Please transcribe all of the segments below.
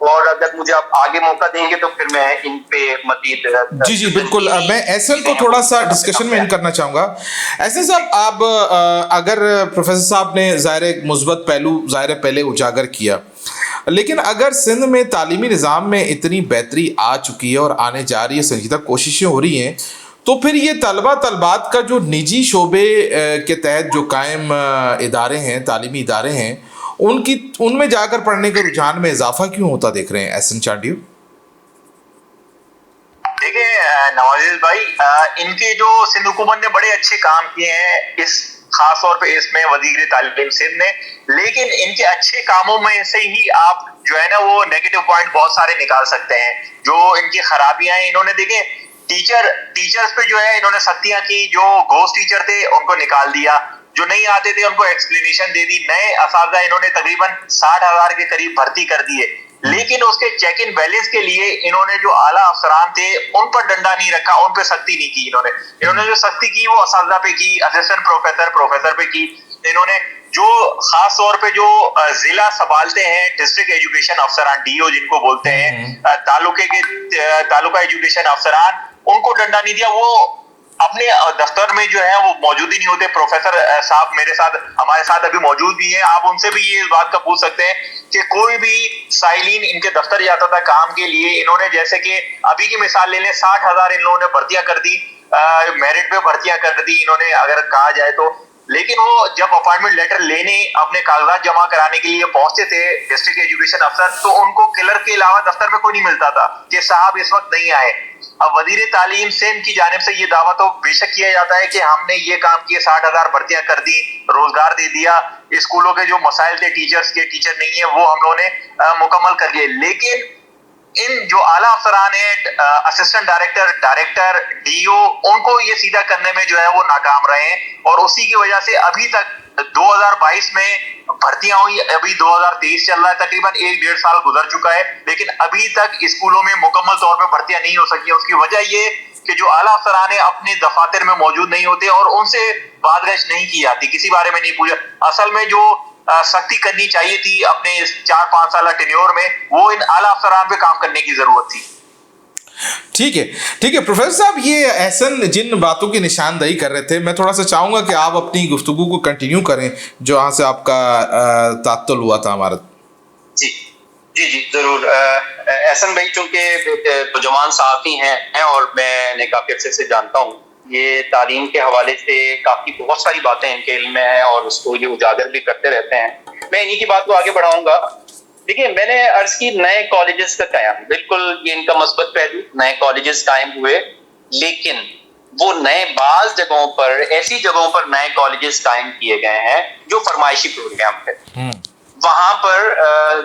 اور اگر مجھے آپ آگے موقع دیں گے تو پھر میں ان پہ مزید جی بالکل. میں ایسن کو تھوڑا سا ڈسکشن میں ان کرنا چاہوں گا. ایسن صاحب, آپ اگر پروفیسر صاحب نے ظاہر ایک مثبت پہلو ظاہر پہلے اجاگر کیا, لیکن اگر سندھ میں تعلیمی نظام میں اتنی بہتری آ چکی ہے اور آنے جا رہی ہے, سنجیدہ کوششیں ہو رہی ہیں, تو پھر یہ طلبات کا جو نجی شعبے کے تحت جو قائم ادارے ہیں, تعلیمی ادارے ہیں, ان میں جا کر پڑھنے کے رجحان میں اضافہ کیوں ہوتا دیکھ رہے ہیں احسن چانڈیو؟ دیکھیں نوازیز بھائی, ان کے جو سندھ حکومت نے بڑے اچھے کام کیے ہیں اس خاص طور پہ اس میں وزیر تعلیم سندھ نے, لیکن ان کے اچھے کاموں میں سے ہی آپ جو ہے نا وہ نیگیٹو پوائنٹ بہت سارے نکال سکتے ہیں. جو ان کی خرابیاں ہیں, انہوں نے دیکھیں ٹیچرز پہ جو ہے انہوں نے سختیاں کی. جو گھوسٹ ٹیچر تھے ان کو نکال دیا, جو نہیں آتے تھے ان کو ایکسپلینیشن دے دی. نئے اساتذہ انہوں نے تقریباً 60,000 کے قریب بھرتی کر دیے, لیکن اس کے چیک ان بیلنس کے لیے انہوں نے جو اعلیٰ افسران تھے ان پر ڈنڈا نہیں رکھا, ان پہ سختی نہیں کی. انہوں نے جو سختی کی وہ اساتذہ پہ کی, اسسٹنٹ پروفیسر پہ کی. انہوں نے جو خاص طور پہ جو ضلع سنبھالتے ہیں ڈسٹرکٹ ایجوکیشن افسران, ڈی او جن کو بولتے ہیں, تعلقہ ایجوکیشن افسران, ان کو ڈنڈا نہیں دیا. وہ اپنے دفتر میں جو ہے وہ موجود ہی نہیں ہوتے. پروفیسر صاحب ہمارے ساتھ ابھی موجود بھی ہیں, آپ ان سے بھی یہ بات کا پوچھ سکتے ہیں کہ کوئی بھی سائلین ان کے دفتر جاتا تھا کام کے لیے, انہوں نے جیسے کہ ابھی کی مثال لے لیں, 60,000 ان لوگوں نے بھرتیاں کر دی, میرٹ پہ بھرتیاں کر دی انہوں نے اگر کہا جائے تو. لیکن وہ جب اپائنٹمنٹ لیٹر لینے اپنے کاغذات جمع کرانے کے لیے پہنچتے تھے ڈسٹرکٹ ایجوکیشن افسر, تو ان کو کلرک کے علاوہ دفتر میں کوئی نہیں ملتا تھا کہ صاحب اس وقت نہیں آئے. اب وزیر تعلیم سندھ کی جانب سے یہ دعویٰ تو بے شک کیا جاتا ہے کہ ہم نے یہ کام کیے, 60,000 بھرتیاں کر دی, روزگار دے دیا, اسکولوں کے جو مسائل تھے ٹیچرز کے, ٹیچر نہیں ہے وہ ہم لوگوں نے مکمل کر لیے. لیکن ان جو اعلیٰ افسران ہیں, اسسٹنٹ ڈائریکٹر, ڈی او, ان کو یہ سیدھا کرنے میں جو ہے وہ ناکام رہے ہیں, اور اسی کی وجہ سے ابھی تک 2022 میں بھرتیاں ہوئی, ابھی 2023 چل رہا ہے, تقریباً 1.5 سال گزر چکا ہے, لیکن ابھی تک اسکولوں میں مکمل طور پہ بھرتیاں نہیں ہو سکی. اس کی وجہ یہ کہ جو اعلیٰ افسران ہیں اپنے دفاتر میں موجود نہیں ہوتے اور ان سے بات گشت نہیں کی جاتی, کسی بارے میں نہیں پوچھا. اصل میں جو سختی کرنی چاہیے تھی اپنے 4-5 سالہ ٹینیور میں, وہ ان اعلیٰ افسران پہ کام کرنے کی ضرورت تھی. ٹھیک ہے پروفیسر صاحب, یہ احسن جن باتوں کی نشاندہی کر رہے تھے, میں تھوڑا سا چاہوں گا کہ آپ اپنی گفتگو کو کنٹینیو کریں جو یہاں سے آپ کا تعطل ہوا تھا ہمارا. جی ضرور. احسن بھائی چونکہ نوجوان صحافی ہیں اور میں نے کافی عرصے سے جانتا ہوں, یہ تعلیم کے حوالے سے کافی بہت ساری باتیں ان کے علم میں ہیں اور اس کو یہ اجاگر بھی کرتے رہتے ہیں. میں انہی کی بات کو آگے بڑھاؤں گا. دیکھیے میں نے عرض کی نئے کالجز کا قیام, بالکل یہ ان کا مثبت پہلو, نئے کالجز قائم ہوئے, لیکن وہ نئے بعض جگہوں پر, ایسی جگہوں پر نئے کالجز قائم کیے گئے ہیں جو فرمائشی پروگرام تھے, وہاں پر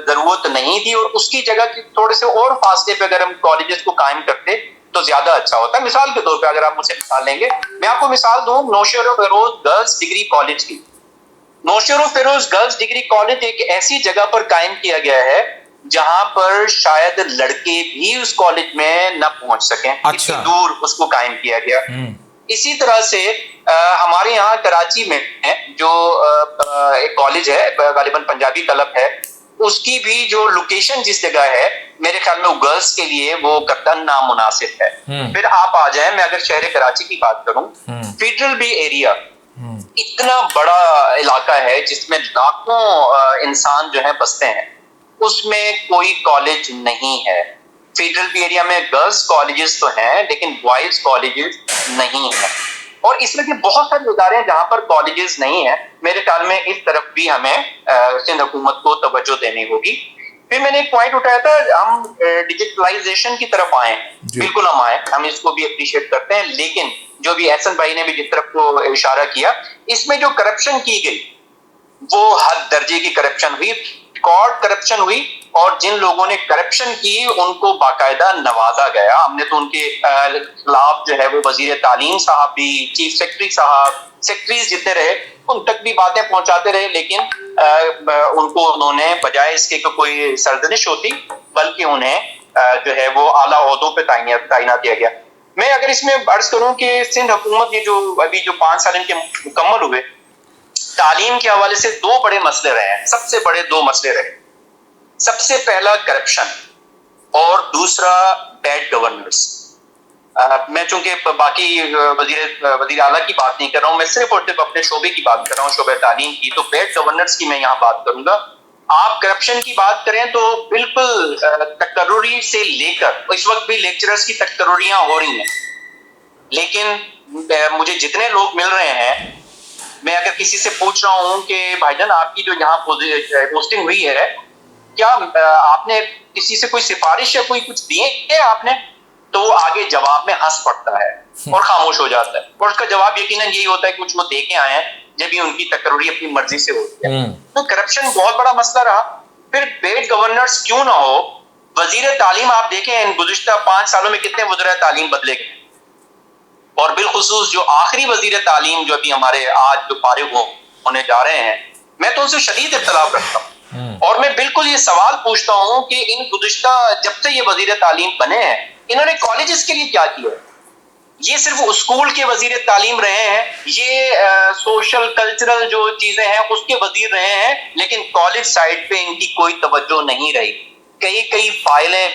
ضرورت نہیں تھی, اور اس کی جگہ تھوڑے سے اور فاصلے پہ اگر ہم کالجز کو قائم کرتے تو زیادہ اچھا ہوتا. مثال کے طور پہ اگر آپ مجھ سے مثال لیں گے, میں آپ کو مثال دوں نوشہر و فیروز گرلز ڈگری کالج کی. نوشہر و فیروز گرلز ڈگری کالج ایک ایسی جگہ پر قائم کیا گیا ہے جہاں پر شاید لڑکے بھی اس کالج میں نہ پہنچ سکیں, اتنی دور اس کو قائم کیا گیا. اسی طرح سے ہمارے یہاں کراچی میں جو ایک کالج ہے, غالباً پنجابی کلب ہے, اس کی بھی جو لوکیشن جس جگہ ہے, میرے خیال میں گرلز کے لیے وہ قطعاً نامناسب ہے. پھر آپ آ جائیں, میں اگر شہر کراچی کی بات کروں, فیڈرل بی ایریا اتنا بڑا علاقہ ہے جس میں لاکھوں انسان جو ہیں بستے ہیں, اس میں کوئی کالج نہیں ہے. فیڈرل بی ایریا میں گرلز کالجز تو ہیں لیکن بوائز کالجز نہیں ہیں, اور اس میں بہت سارے ادارے ہیں جہاں پر کالجز نہیں ہیں. میرے خیال میں اس طرف بھی ہمیں سندھ حکومت کو توجہ دینی ہوگی. پھر میں نے ایک پوائنٹ اٹھایا تھا, ہم ڈیجیٹلائزیشن کی طرف آئے ہیں, بالکل ہم آئے, ہم اس کو بھی اپریشیٹ کرتے ہیں, لیکن جو بھی احسن بھائی نے بھی جس طرف کو اشارہ کیا, اس میں جو کرپشن کی گئی وہ حد درجے کی کرپشن ہوئی, ریکارڈ کرپشن ہوئی, اور جن لوگوں نے کرپشن کی ان کو باقاعدہ نوازا گیا. ہم نے تو ان کے خلاف جو ہے وہ وزیر تعلیم صاحب بھی, چیف سیکرٹری صاحب, سیکرٹریز جتنے رہے ان تک بھی باتیں پہنچاتے رہے, لیکن ان کو انہوں نے بجائے اس کے کہ کوئی سرزنش ہوتی, بلکہ انہیں جو ہے وہ اعلیٰ عہدوں پہ تعینات دیا گیا. میں اگر اس میں عرض کروں کہ سندھ حکومت یہ جو ابھی جو 5 سال ان کے مکمل ہوئے, تعلیم کے حوالے سے 2 بڑے مسئلے رہے ہیں, سب سے بڑے 2 مسئلے رہے. سب سے پہلا کرپشن, اور دوسرا بیڈ گورننس. میں چونکہ باقی وزیر اعلیٰ کی بات نہیں کر رہا ہوں, میں صرف اور صرف اپنے شعبے کی بات کر رہا ہوں, شعبہ تعلیم کی. تو بیڈ گورننس کی میں یہاں بات کروں گا. آپ کرپشن کی بات کریں تو بالکل تقرری سے لے کر اس وقت بھی لیکچررز کی تقرریاں ہو رہی ہیں, لیکن مجھے جتنے لوگ مل رہے ہیں, میں اگر کسی سے پوچھ رہا ہوں کہ بھائی جان آپ کی جو یہاں پوسٹنگ ہوئی ہے, کیا آپ نے کسی سے کوئی سفارش یا کوئی کچھ دیے ہے آپ نے, تو وہ آگے جواب میں ہنس پڑتا ہے اور خاموش ہو جاتا ہے, اور اس کا جواب یقیناً یہی ہوتا ہے کہ کچھ وہ دے کے آئے ہیں جب یہ ان کی تقرری اپنی مرضی سے ہوتی ہے. تو کرپشن بہت بڑا مسئلہ رہا. پھر بیڈ گورننس کیوں نہ ہو, وزیر تعلیم آپ دیکھیں ان گزشتہ 5 سالوں میں کتنے وزراء تعلیم بدلے گئے, اور بالخصوص جو آخری وزیر تعلیم جو ابھی ہمارے آج جو فارغ ہونے جا رہے ہیں, میں تو ان سے شدید اختلاف رکھتا ہوں. اور میں بالکل یہ سوال پوچھتا ہوں کہ ان گزشتہ جب سے یہ وزیر تعلیم بنے ہیں, انہوں نے کالجز کے لیے کیا کیا؟ یہ صرف اسکول کے وزیر تعلیم رہے ہیں, یہ سوشل کلچرل جو چیزیں ہیں اس کے وزیر رہے ہیں, لیکن کالج سائڈ پہ ان کی کوئی توجہ نہیں رہی. کئی فائلیں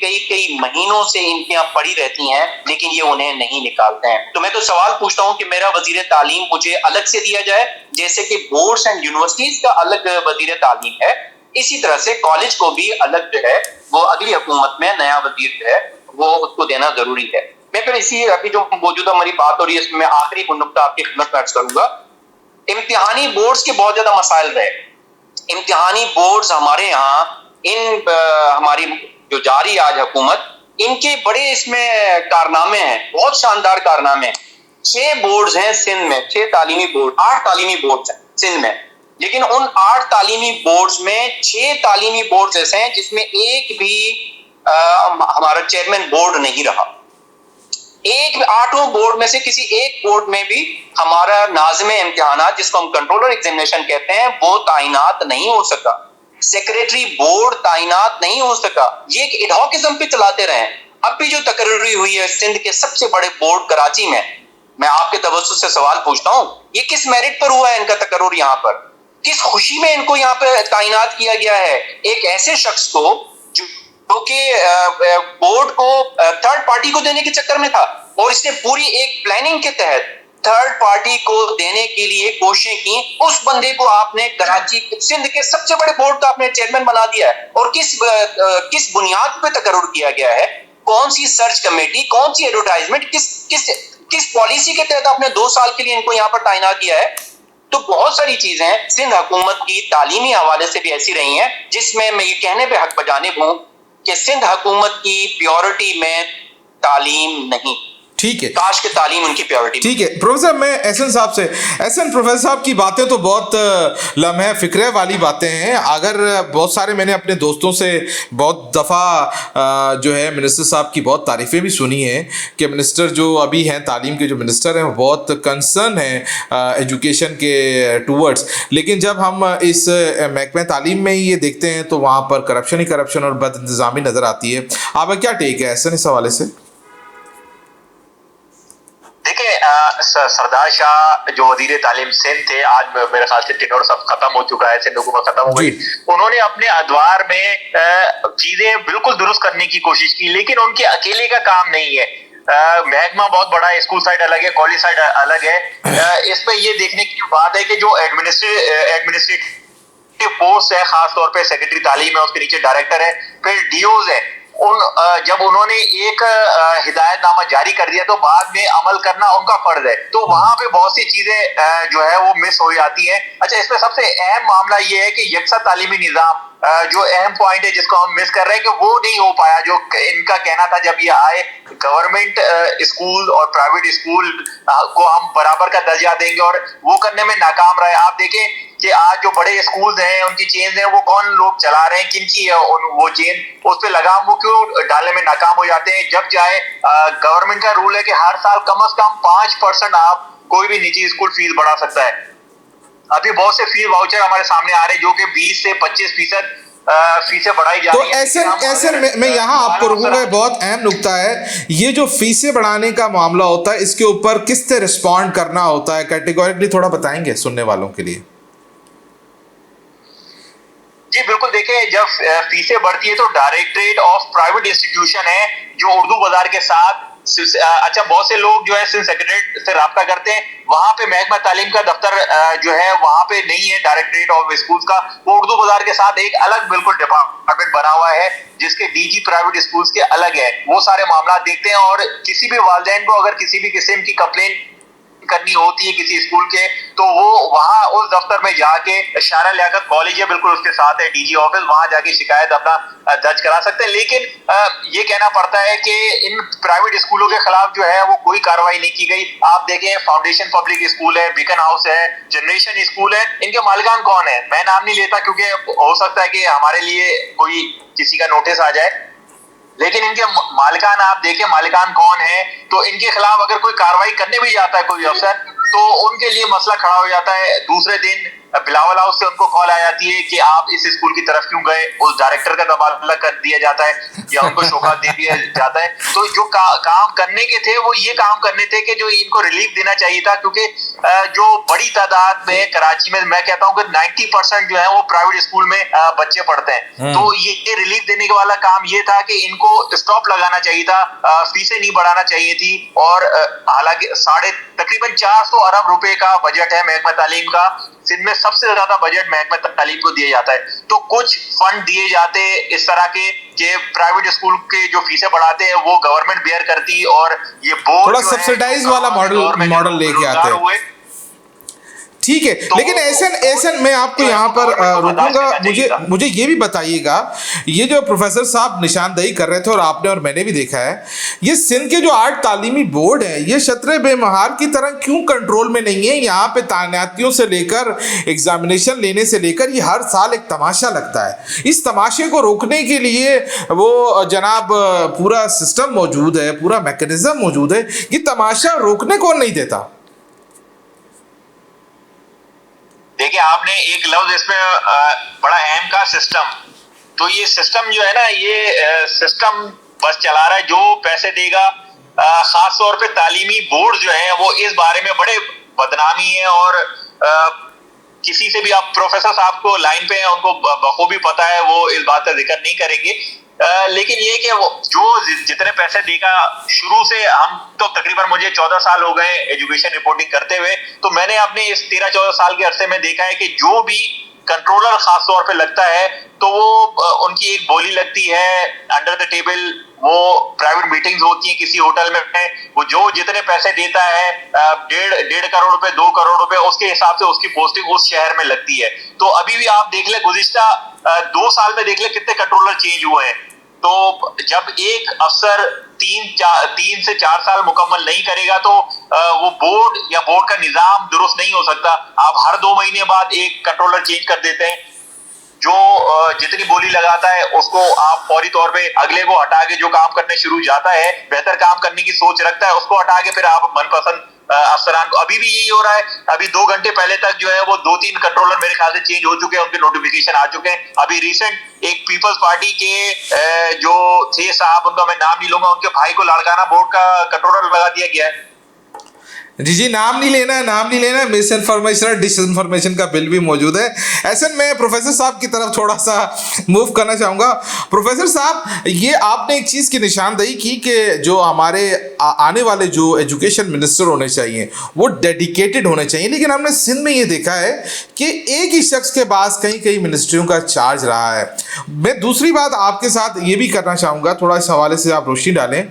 کئی مہینوں سے ان کے یہاں پڑی رہتی ہیں, لیکن یہ انہیں نہیں نکالتے ہیں. تو میں تو سوال پوچھتا ہوں کہ میرا وزیر تعلیم مجھے الگ سے دیا جائے, جیسے کہ بورڈز اینڈ یونیورسٹیز کا الگ وزیر تعلیم ہے, اسی طرح سے کالج کو بھی الگ جو ہے وہ اگلی حکومت میں نیا وزیر جو ہے وہ اس کو دینا ضروری ہے. میں پھر اسی ابھی جو موجودہ ہماری بات ہو رہی ہے اس میں آخری نقطہ آپ کی خدمت میں عرض کروں گا. امتحانی بورڈز کے بہت زیادہ مسائل رہے. امتحانی بورڈز ہمارے یہاں ہماری جو جاری آج حکومت, ان کے بڑے اس میں کارنامے ہیں, بہت شاندار کارنامے ہیں. 6 بورڈز ہیں سندھ میں, 6 تعلیمی بورڈ, 8 تعلیمی بورڈز ہیں سندھ میں, لیکن ان 8 تعلیمی بورڈز میں 6 تعلیمی بورڈز ایسے ہیں جس میں ایک بھی ہمارا چیئرمین بورڈ نہیں رہا. 8 بورڈ میں سے کسی ایک بورڈ میں بھی ہمارا ناظم امتحانات, جس کو ہم کنٹرولر ایگزامینیشن کہتے ہیں, وہ تعینات نہیں ہو سکا. سیکریٹری بورڈ تعینات نہیں ہو سکا. یہ ایک ایڈہاکزم پہ چلاتے رہے. اب بھی جو تقرری ہوئی ہے سندھ کے سب سے بڑے بورڈ کراچی میں آپ کے توسط سے سوال پوچھتا ہوں, یہ کس میرٹ پر ہوا ہے ان کا تقرر یہاں پر؟ کس خوشی میں ان کو یہاں پہ تعینات کیا گیا ہے ایک ایسے شخص کو جو کہ بورڈ کو تھرڈ پارٹی کو دینے کے چکر میں تھا, اور اس نے پوری ایک پلاننگ کے تحت تھرڈ پارٹی کو دینے کے لیے کوششیں کی. اس بندے کو آپ نے کراچی سندھ کے سب سے بڑے بورڈ کا آپ نے چیئرمین بنا دیا ہے, اور کس بنیاد پہ تقرر کیا گیا ہے؟ کون سی سرچ کمیٹی, کون سی ایڈورٹائزمنٹ, کس پالیسی کے تحت آپ نے 2 سال کے لیے ان کو یہاں پر تعینات کیا ہے؟ تو بہت ساری چیزیں سندھ حکومت کی تعلیمی حوالے سے بھی ایسی رہی ہیں جس میں یہ کہنے پہ حق بجانب ہوں کہ سندھ حکومت کی پیورٹی میں تعلیم نہیں. ٹھیک ہے, کاش کے تعلیم ان کی پیورٹی. ٹھیک ہے پروفیسر, میں احسن صاحب سے, احسن پروفیسر صاحب کی باتیں تو بہت لمحہ فکرے والی باتیں ہیں. اگر بہت سارے میں نے اپنے دوستوں سے بہت دفعہ جو ہے منسٹر صاحب کی بہت تعریفیں بھی سنی ہیں کہ منسٹر جو ابھی ہیں, تعلیم کے جو منسٹر ہیں, وہ بہت کنسرن ہیں ایجوکیشن کے ٹورڈز, لیکن جب ہم اس محکمہ تعلیم میں یہ دیکھتے ہیں تو وہاں پر کرپشن ہی کرپشن اور بد انتظامی نظر آتی ہے. آپ کا کیا ٹیک ہے احسن اس حوالے سے؟ سردار شاہ جو وزیر تعلیم سندھ تھے, آج میرے خیال سے ٹینور سب ختم ہو چکا ہے, سندھ حکومت ختم ہو گئی. انہوں نے اپنے ادوار میں چیزیں بالکل درست کرنے کی کوشش کی, لیکن ان کے اکیلے کا کام نہیں ہے. محکمہ بہت بڑا ہے, اسکول سائڈ الگ ہے, کالج سائڈ الگ ہے. اس پہ یہ دیکھنے کی بات ہے کہ جو ایڈمنسٹریٹو پوسٹ ہے, خاص طور پہ سیکرٹری تعلیم ہے, اس کے نیچے ڈائریکٹر ہے, پھر ڈی اوز ہے, جب انہوں نے ایک ہدایت نامہ جاری کر دیا تو بعد میں عمل کرنا ان کا فرض ہے. تو وہاں پہ بہت سی چیزیں جو ہے وہ مس ہو جاتی ہیں. اچھا, اس میں سب سے اہم معاملہ یہ ہے کہ یکساں تعلیمی نظام جو اہم پوائنٹ ہے جس کو ہم مس کر رہے ہیں کہ وہ نہیں ہو پایا جو ان کا کہنا تھا جب یہ آئے. گورنمنٹ اسکول اور پرائیویٹ اسکول کو ہم برابر کا درجہ دیں گے, اور وہ کرنے میں ناکام رہے. آپ دیکھیں کہ آج جو بڑے اسکولز ہیں ان کی چینز ہیں, وہ کون لوگ چلا رہے ہیں, کن کی ہے وہ چین, اس پہ لگام وہ کیوں ڈالنے میں ناکام ہو جاتے ہیں. جب چاہے گورنمنٹ کا رول ہے کہ ہر سال کم از کم 5% آپ کوئی بھی نجی اسکول فیس بڑھا سکتا ہے. ابھی بہت سے فیس واؤچر ہمارے سامنے آ رہے ہیں جو کہ 20 سے 25% فیسیں بڑھائی جا رہی ہیں. تو ایسن میں یہاں آپ کو رکوں گا, بہت اہم نکتہ ہے یہ جو فیسیں بڑھانے کا معاملہ ہوتا ہے, اس کے اوپر کس طرح رسپونڈ کرنا ہوتا ہے, کیٹیگوریکلی تھوڑا بتائیں گے سننے والوں کے لیے؟ جی بالکل, دیکھیں دیکھیں جب فیسیں بڑھتی ہے تو ڈائریکٹریٹ آف پرائیویٹ انسٹیٹیوشن ہے جو اردو بازار کے ساتھ اچھا بہت سے لوگ جو ہے سندھ سیکریٹریٹ سے رابطہ کرتے ہیں, وہاں پہ محکمہ تعلیم کا دفتر جو ہے وہاں پہ نہیں ہے ڈائریکٹریٹ آف اسکولز کا, وہ اردو بازار کے ساتھ ایک الگ بالکل ڈپارٹمنٹ بنا ہوا ہے جس کے ڈی جی پرائیویٹ اسکولز کے الگ ہے, وہ سارے معاملات دیکھتے ہیں. اور کسی بھی والدین کو اگر کسی بھی قسم کی کمپلین کرنی ہوتی ہے کسی اسکول کے تو وہ وہاں اس دفتر میں جا کے, شارع لیاقت کالج ہے بالکل اس کے ساتھ ہے ڈی جی آفس, وہاں جا کے شکایت اپنا درج کرا سکتے ہیں. لیکن یہ کہنا پڑتا ہے کہ ان پرائیویٹ اسکولوں کے خلاف جو ہے وہ کوئی کاروائی نہیں کی گئی. آپ دیکھیں فاؤنڈیشن پبلک اسکول ہے, بیکن ہاؤس ہے, جنریشن اسکول ہے, ان کے مالکان کون ہیں؟ میں نام نہیں لیتا کیونکہ ہو سکتا ہے کہ ہمارے لیے کوئی کسی کا نوٹس آ جائے, لیکن ان کے مالکان آپ دیکھیں مالکان کون ہیں. تو ان کے خلاف اگر کوئی کاروائی کرنے بھی جاتا ہے کوئی افسر تو ان کے لیے مسئلہ کھڑا ہو جاتا ہے. دوسرے دن بلاول ہاؤس سے ان کو کال آ جاتی ہے کہ آپ اس اسکول کی طرف کیوں گئے, اس ڈائریکٹر کا تبادلہ کر دیا جاتا ہے یا ان کو شوکات دے دیا جاتا ہے. تو جو کام کرنے کے تھے وہ یہ کام کرنے تھے کہ جو ان کو ریلیف دینا چاہیے تھا, کیونکہ جو بڑی تعداد میں کراچی میں کہتا ہوں کہ 90% جو ہے وہ پرائیویٹ اسکول میں بچے پڑھتے ہیں. تو یہ ریلیف دینے کے والا کام یہ تھا کہ ان کو اسٹاپ لگانا چاہیے تھا, فیسیں نہیں بڑھانا چاہیے تھی. اور حالانکہ تقریباً 400 ارب روپے کا بجٹ ہے محکمہ تعلیم کا, سندھ میں سب سے زیادہ بجٹ محکمہ تعلیم کو دیا جاتا ہے. تو کچھ فنڈ دیے جاتے اس طرح کے کہ پرائیویٹ اسکول کے جو فیسیں بڑھاتے ہیں وہ گورنمنٹ بیئر کرتی, اور یہ بورڈ تھوڑا سبسیڈائز والا ماڈل لے کے آتے ہیں. ٹھیک ہے, لیکن ایسن میں آپ کو یہاں پر روکوں گا. مجھے یہ بھی بتائیے گا, یہ جو پروفیسر صاحب نشاندہی کر رہے تھے اور آپ نے اور میں نے بھی دیکھا ہے, یہ سندھ کے جو 8 تعلیمی بورڈ ہیں یہ شطر بے مہار کی طرح کیوں کنٹرول میں نہیں ہے؟ یہاں پہ تعیناتیوں سے لے کر ایگزامینیشن لینے سے لے کر یہ ہر سال ایک تماشا لگتا ہے. اس تماشے کو روکنے کے لیے وہ جناب پورا سسٹم موجود ہے, پورا میکنزم موجود ہے, یہ تماشا روکنے کون نہیں دیتا؟ دیکھیں آپ نے ایک لفظ اس میں بڑا اہم کہا, سسٹم. تو یہ سسٹم جو ہے نا, یہ سسٹم بس چلا رہا ہے جو پیسے دے گا. خاص طور پہ تعلیمی بورڈ جو ہیں وہ اس بارے میں بڑے بدنامی ہیں, اور کسی سے بھی آپ پروفیسر صاحب کو لائن پہ ہیں ان کو بخوبی پتا ہے, وہ اس بات کا ذکر نہیں کریں گے. لیکن یہ کہ جو جتنے پیسے دے گا, شروع سے ہم تو تقریباً مجھے 14 سال ہو گئے ایجوکیشن رپورٹنگ کرتے ہوئے, تو میں نے اپنے اس 13-14 سال کے عرصے میں دیکھا ہے کہ جو بھی کنٹرولر خاص طور پہ لگتا ہے تو وہ ان کی ایک بولی لگتی ہے انڈر دا ٹیبل. وہ پرائیویٹ میٹنگز ہوتی ہیں کسی ہوٹل میں, وہ جو جتنے پیسے دیتا ہے 1.5 کروڑ روپے 2 کروڑ روپے, اس کے حساب سے اس کی پوسٹنگ اس شہر میں لگتی ہے. تو ابھی بھی آپ دیکھ لیں گزشتہ 2 سال میں دیکھ لیں کتنے کنٹرولر چینج ہوئے ہیں. تو جب ایک افسر 3 سے 4 سال مکمل نہیں کرے گا تو وہ بورڈ یا بورڈ کا نظام درست نہیں ہو سکتا. آپ ہر 2 مہینے بعد ایک کنٹرولر چینج کر دیتے ہیں, جو جتنی بولی لگاتا ہے اس کو آپ فوری طور پہ اگلے کو ہٹا کے جو کام کرنے شروع جاتا ہے, بہتر کام کرنے کی سوچ رکھتا ہے, اس کو ہٹا کے پھر آپ من پسند افسران کو. ابھی بھی یہی ہو رہا ہے. ابھی 2 گھنٹے پہلے تک جو ہے وہ 2-3 کنٹرولر میرے خیال سے چینج ہو چکے ہیں, ان کے نوٹیفیکیشن آ چکے ہیں. ابھی ریسنٹ ایک پیپلز پارٹی کے جو تھے صاحب, ان کا میں نام نہیں لوں گا, ان کے بھائی کو لاڑکانہ بورڈ کا کنٹرولر لگا دیا گیا ہے. جی نام نہیں لینا, مس انفارمیشن اور ڈس انفارمیشن کا بل بھی موجود ہے. ایسے میں پروفیسر صاحب کی طرف تھوڑا سا موو کرنا چاہوں گا. پروفیسر صاحب, یہ آپ نے ایک چیز کی نشاندہی کی کہ جو ہمارے آنے والے جو ایجوکیشن منسٹر ہونے چاہیے وہ ڈیڈیکیٹڈ ہونے چاہیے, لیکن ہم نے سندھ میں یہ دیکھا ہے کہ ایک ہی شخص کے پاس کئی منسٹریوں کا چارج رہا ہے. میں دوسری بات آپ کے ساتھ یہ بھی کرنا چاہوں گا, تھوڑا اس حوالے سے آپ روشنی ڈالیں.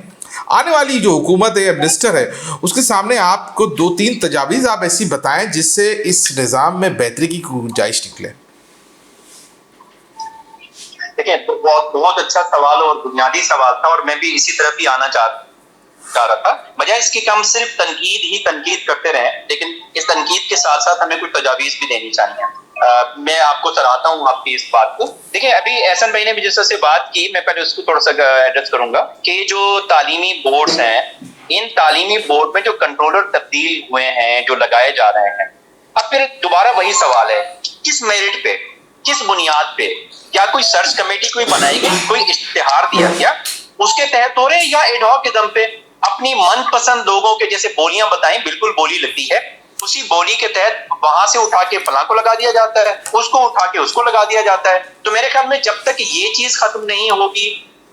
آنے والی جو حکومت ہے یا منسٹر ہے اس کے سامنے آپ کو 2-3 تجاویز آپ ایسی بتائیں جس سے اس نظام میں بہتری کی گنجائش نکلے. دیکھیں بہت اچھا سوال اور بنیادی سوال تھا, اور میں بھی اسی طرف ہی آنا چاہ رہا تھا. بجائے اس کی کہ ہم صرف تنقید کرتے رہیں, لیکن اس تنقید کے ساتھ ساتھ ہمیں کچھ تجاویز بھی دینی چاہیے. میں آپ کو سراہتا ہوں آپ کی اس بات کو. دیکھیں ابھی احسن بھائی نے بھی جس طرح سے بات کی, میں پہلے اس کو تھوڑا سا ایڈریس کروں گا کہ جو تعلیمی بورڈز ہیں, ان تعلیمی بورڈ میں جو کنٹرولر تبدیل ہوئے ہیں, جو لگائے جا رہے ہیں, اب پھر دوبارہ وہی سوال ہے, کس میرٹ پہ, کس بنیاد پہ, کیا کوئی سرچ کمیٹی کوئی بنائی گئی, کوئی اشتہار دیا گیا, اس کے تحت ہو رہے ہیں, یا ایڈ ہاک کے دم پہ اپنی من پسند لوگوں کے جیسے بولیاں بتائیں, بالکل بولی لگتی ہے, اسی بولی کے تحت وہاں سے اٹھا کے فلاں کو لگا دیا جاتا ہے, اس کو اٹھا کے اس کو لگا دیا جاتا ہے. تو میرے خیال میں جب تک یہ چیز ختم نہیں ہوگی,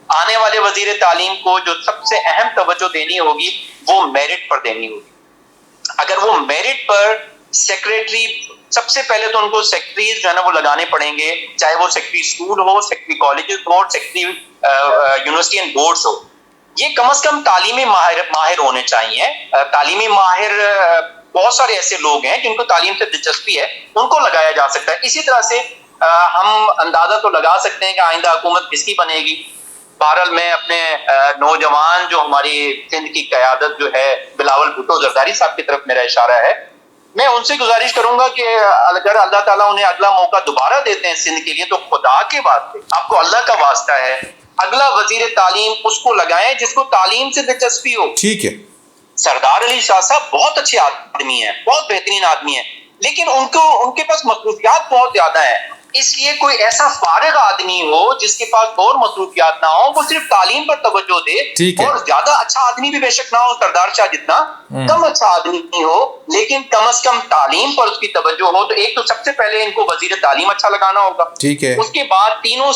آنے والے وزیر تعلیم کو جو سب سے اہم توجہ دینی ہوگی وہ میرٹ پر دینی ہوگی. اگر وہ میرٹ پر سیکریٹری, سب سے پہلے تو ان کو سیکٹریز جو ہے نا وہ لگانے پڑیں گے, چاہے وہ سیکٹری اسکول ہو, سیکٹری کالجز ہو, سیکٹری یونیورسٹی اینڈ بورڈز ہو. یہ کم از کم تعلیمی ماہر ہونے چاہیے. تعلیمی ماہر بہت سارے ایسے لوگ ہیں جن کو تعلیم سے دلچسپی ہے, ان کو لگایا جا سکتا ہے. اسی طرح سے ہم اندازہ تو لگا سکتے ہیں کہ آئندہ حکومت کس کی بنے گی. بہرحال میں اپنے نوجوان جو ہماری سندھ کی قیادت جو ہے بلاول بھٹو زرداری صاحب کی طرف میرا اشارہ ہے, میں ان سے گزارش کروں گا کہ اگر اللہ تعالیٰ انہیں اگلا موقع دوبارہ دیتے ہیں سندھ کے لیے, تو خدا کے واسطے, آپ کو اللہ کا واسطہ ہے, اگلا وزیر تعلیم اس کو لگائیں جس کو تعلیم سے دلچسپی ہو. ٹھیک ہے. سردار علی شاہ صاحب بہت اچھے آدمی ہیں, بہت بہترین آدمی ہیں, لیکن ان کے پاس مصروفیات بہت زیادہ ہیں. اس لیے کوئی ایسا فارغ آدمی ہو جس کے پاس اور مصروفیات نہ ہو, وہ صرف تعلیم پر توجہ دے, اور زیادہ اچھا آدمی بھی بے شک نہ ہو سردار شاہ جتنا, کم اچھا آدمی ہو لیکن کم از کم تعلیم پر اس کی توجہ ہو. تو ایک تو سب سے پہلے ان کو وزیر تعلیم اچھا لگانا ہوگا. ٹھیک ہے. اس کے بعد تینوں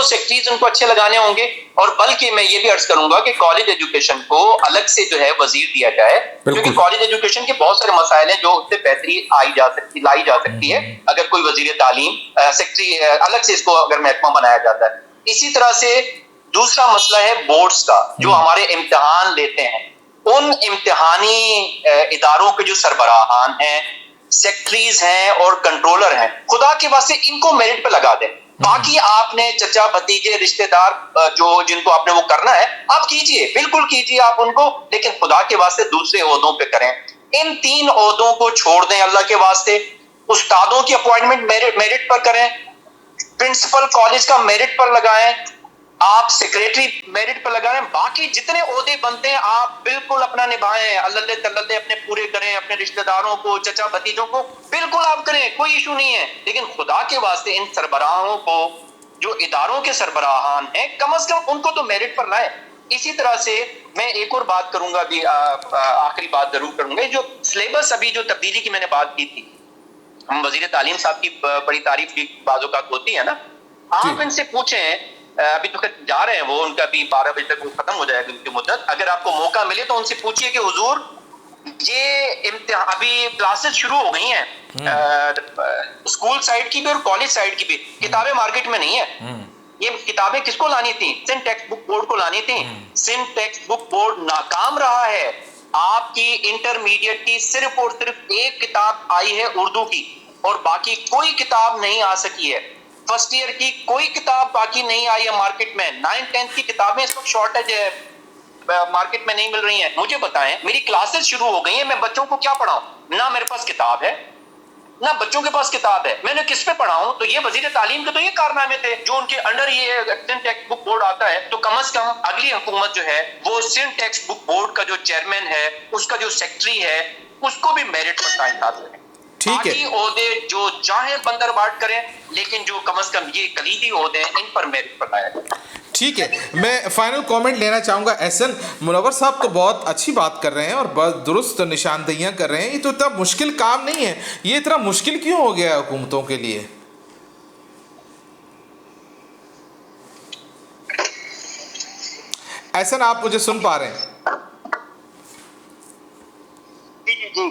سیکٹریز ان کو اچھے لگانے ہوں گے. اور بلکہ میں یہ بھی عرض کروں گا کہ کالج ایجوکیشن کو الگ سے جو ہے وزیر دیا جائے, کیونکہ کالج ایجوکیشن کے بہت سارے مسائل ہیں جو اس سے بہتری لائی جا سکتی ہے اگر کوئی وزیر تعلیم سیکٹری الگ سے اس کو اگر محکمہ بنایا جاتا ہے. اسی طرح سے دوسرا مسئلہ ہے بورڈز کا, جو ہمارے امتحان لیتے ہیں. ان امتحانی اداروں کے جو سربراہان ہیں, سیکٹریز ہیں اور کنٹرولر ہیں, خدا کے واسطے ان کو میرٹ پہ لگا دیں. باقی آپ نے چچا بھتیجے رشتہ دار جو جن کو آپ نے وہ کرنا ہے آپ کیجئے, بالکل کیجئے آپ ان کو, لیکن خدا کے واسطے دوسرے عہدوں پہ کریں. ان 3 عہدوں کو چھوڑ دیں اللہ کے واسطے. استادوں کی اپوائنٹمنٹ میرٹ پر کریں, پرنسپل کالج کا میرٹ پر لگائیں, آپ سیکریٹری میرٹ پر لگائیں. باقی جتنے عہدے بنتے ہیں آپ بالکل اپنا نبھائیں, اللہ تللے اپنے پورے کریں, اپنے رشتہ داروں کو, چچا بھتیجوں کو بالکل آپ کریں, کوئی ایشو نہیں ہے. لیکن خدا کے واسطے ان سربراہوں کو, جو اداروں کے سربراہان ہیں, کم از کم ان کو تو میرٹ پر لائیں. اسی طرح سے میں ایک اور بات کروں گا, ابھی آخری بات ضرور کروں گا. جو سلیبس ابھی جو تبدیلی کی میں نے بات کی تھی, ہم وزیر تعلیم صاحب کی بڑی تعریف کی بعض اوقات ہوتی ہے نا, آپ ان سے پوچھیں, ابھی تو جا رہے ہیں وہ, ان کا بھی 12 بجے تک ختم ہو جائے گا ان کی مدت. اگر آپ کو موقع ملے تو ان سے پوچھئے کہ حضور یہ امتحان, ابھی کلاسز شروع ہو گئی ہیں اسکول سائڈ کی بھی اور کالج سائڈ کی بھی, کتابیں مارکیٹ میں نہیں ہیں. یہ کتابیں کس کو لانی تھی؟ سندھ ٹیکسٹ بک بورڈ کو لانی تھی. سندھ ٹیکسٹ بک بورڈ ناکام رہا ہے. آپ کی انٹرمیڈیٹ کی صرف اور صرف ایک کتاب آئی ہے اردو کی, اور باقی کوئی کتاب نہیں آ سکی ہے. فرسٹ ایئر کی کوئی کتاب باقی نہیں آئی ہے مارکیٹ میں. 9th 10th کی کتابیں اس وقت شارٹیج ہے, مارکیٹ میں نہیں مل رہی ہیں. مجھے بتائیں, میری کلاسز شروع ہو گئی ہیں, میں بچوں کو کیا پڑھاؤں؟ نہ میرے پاس کتاب ہے نہ بچوں کے پاس کتاب ہے, میں نے کس پہ پڑھاؤں؟ تو یہ وزیر تعلیم کے تو یہ کارنامے تھے جو ان کے انڈر یہ سندھ ٹیکسٹ بک بورڈ آتا ہے. تو کم از کم اگلی حکومت جو ہے وہ سندھ ٹیکسٹ بک بورڈ کا جو چیئرمین ہے, اس کا جو سیکٹری ہے, اس کو بھی میرٹ پر تعینات کریں. باقی عہدے جو چاہیں بندر باٹ کریں, لیکن جو کم از کم یہ کلیدی عہدے ہیں ان پر میرٹ پر لایا جائے. ٹھیک ہے. میں فائنل کومنٹ لینا چاہوں گا. احسن منور صاحب تو بہت اچھی بات کر رہے ہیں اور بہت درست نشاندہیاں کر رہے ہیں. یہ تو اتنا مشکل کام نہیں ہے, یہ اتنا مشکل کیوں ہو گیا ہے حکومتوں کے لیے؟ احسن آپ مجھے سن پا رہے ہیں؟ جی.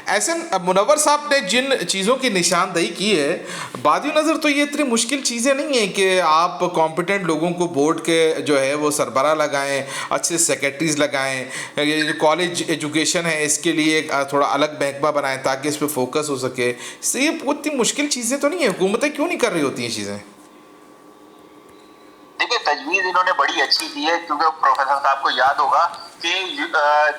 احسن, منور صاحب نے جن چیزوں کی نشاندہی کی ہے, بادی نظر تو یہ اتنی مشکل چیزیں نہیں ہیں کہ آپ کمپیٹنٹ لوگوں کو بورڈ کے جو ہے وہ سربراہ لگائیں, اچھے سیکرٹریز لگائیں, یہ جو کالج ایجوکیشن ہے اس کے لیے تھوڑا الگ محکمہ بنائیں تاکہ اس پہ فوکس ہو سکے. یہ اتنی مشکل چیزیں تو نہیں ہیں. حکومتیں کیوں نہیں کر رہی ہوتی ہیں چیزیں؟ دیکھیں, تجویز انہوں نے بڑی اچھی کی ہے, کیونکہ پروفیسر صاحب کو یاد ہوگا کہ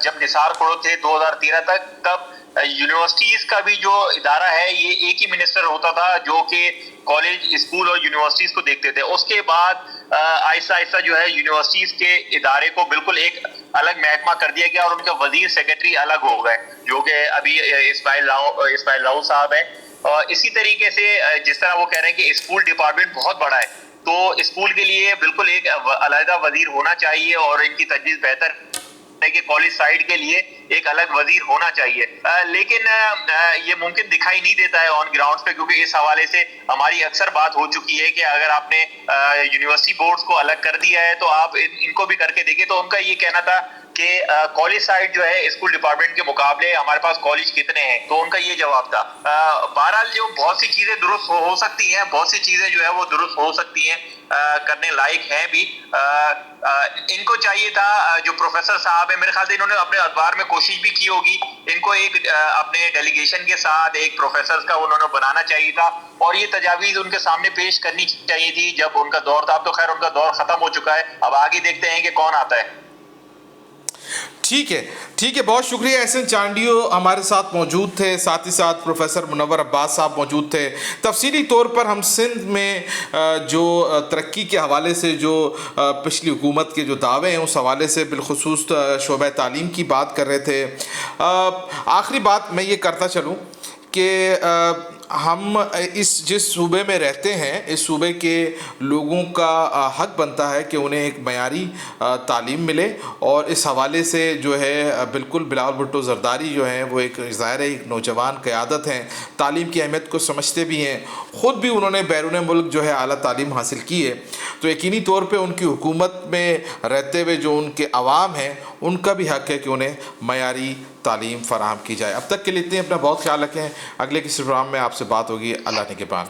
جب نثار کھڑو تھے 2013 تک, تب یونیورسٹیز کا بھی جو ادارہ ہے یہ ایک ہی منسٹر ہوتا تھا جو کہ کالج, اسکول اور یونیورسٹیز کو دیکھتے تھے. اس کے بعد آہستہ آہستہ جو ہے یونیورسٹیز کے ادارے کو بالکل ایک الگ محکمہ کر دیا گیا, اور ان کے وزیر سیکرٹری الگ ہو گئے, جو کہ ابھی اسماعیل راؤ صاحب ہیں. اور اسی طریقے سے جس طرح وہ کہہ رہے ہیں کہ اسکول ڈپارٹمنٹ بہت بڑا ہے, تو اسکول کے لیے بالکل ایک علیحدہ وزیر ہونا چاہیے, اور ان کی تجویز بہتر ہے کہ کالج سائڈ کے لیے ایک الگ وزیر ہونا چاہیے، لیکن یہ ممکن دکھائی نہیں دیتا ہے آن گراؤنڈ پہ، کیونکہ اس حوالے سے ہماری اکثر بات ہو چکی ہے کہ اگر آپ نے یونیورسٹی بورڈز کو الگ کر دیا ہے تو آپ ان کو بھی کر کے دیکھیں. تو ان کا یہ کہنا تھا کہ کالج سائڈ جو ہے اسکول ڈپارٹمنٹ کے مقابلے ہمارے پاس کالج کتنے ہیں، تو ان کا یہ جواب تھا. بہرحال جو بہت سی چیزیں درست ہو سکتی ہیں، بہت سی چیزیں جو ہے وہ درست ہو سکتی ہیں، کرنے لائق ہیں بھی. ان کو چاہیے تھا، جو پروفیسر صاحب ہیں میرے خیال سے انہوں نے اپنے ادوار میں کوشش بھی کی ہوگی، ان کو ایک اپنے ڈیلیگیشن کے ساتھ ایک پروفیسر کا انہوں نے بنانا چاہیے تھا، اور یہ تجاویز ان کے سامنے پیش کرنی چاہیے تھی جب ان کا دور تھا. اب تو خیر ان کا دور ختم ہو چکا ہے، اب آگے دیکھتے ہیں کہ کون آتا ہے. ٹھیک ہے، بہت شکریہ. احسن چانڈیو ہمارے ساتھ موجود تھے، ساتھ ہی ساتھ پروفیسر منور عباس صاحب موجود تھے. تفصیلی طور پر ہم سندھ میں جو ترقی کے حوالے سے جو پچھلی حکومت کے جو دعوے ہیں اس حوالے سے بالخصوص شعبہ تعلیم کی بات کر رہے تھے. آخری بات میں یہ کرتا چلوں کہ ہم جس صوبے میں رہتے ہیں اس صوبے کے لوگوں کا حق بنتا ہے کہ انہیں ایک معیاری تعلیم ملے، اور اس حوالے سے جو ہے بالکل بلاول بھٹو زرداری جو ہیں وہ ایک ظاہر ایک نوجوان قیادت ہیں، تعلیم کی اہمیت کو سمجھتے بھی ہیں، خود بھی انہوں نے بیرون ملک جو ہے اعلیٰ تعلیم حاصل کی ہے. تو یقینی طور پہ ان کی حکومت میں رہتے ہوئے جو ان کے عوام ہیں ان کا بھی حق ہے کہ انہیں معیاری تعلیم فراہم کی جائے. اب تک کے لیے اتنے، اپنا بہت خیال رکھیں. اگلے کسی پروگرام میں آپ سے بات ہوگی. اللہ نگہبان.